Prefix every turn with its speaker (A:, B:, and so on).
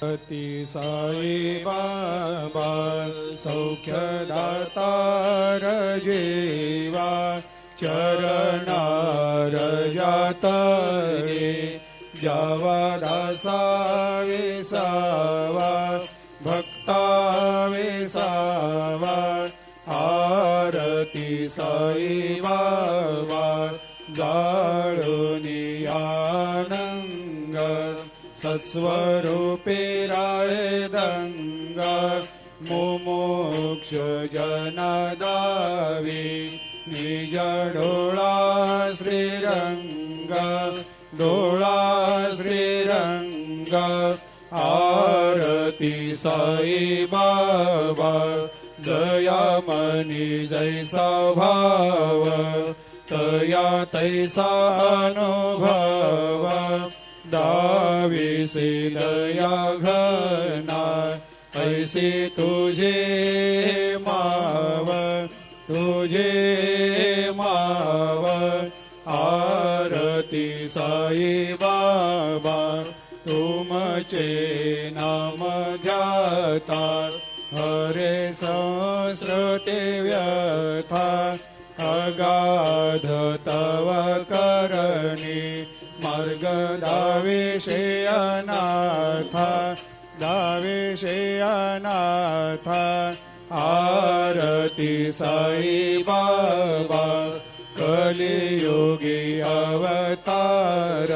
A: अति साई बाबा सौख्यदातार जेवा चरणार जातरे जावा दासा विसावा भक्ता विसावा आरती साई बाबा जाळुनी आनंग सत्स्वरूपे राय दंग मुमुक्ष जनदावी निज डोळा श्रीरंग डोळा श्रीरंग आरती साई बाबा दयामनी जैसा भाव तया तैसा अनुभव दाविसे दया घना ऐसे तुझे माव आरती साई बाबा तुमचे नाम ध्याता हरे संस्कृते व्यथा अगाध तव करणी मार्ग दाविषे अनाथ आरती साई बाबा कलियुगी अवतार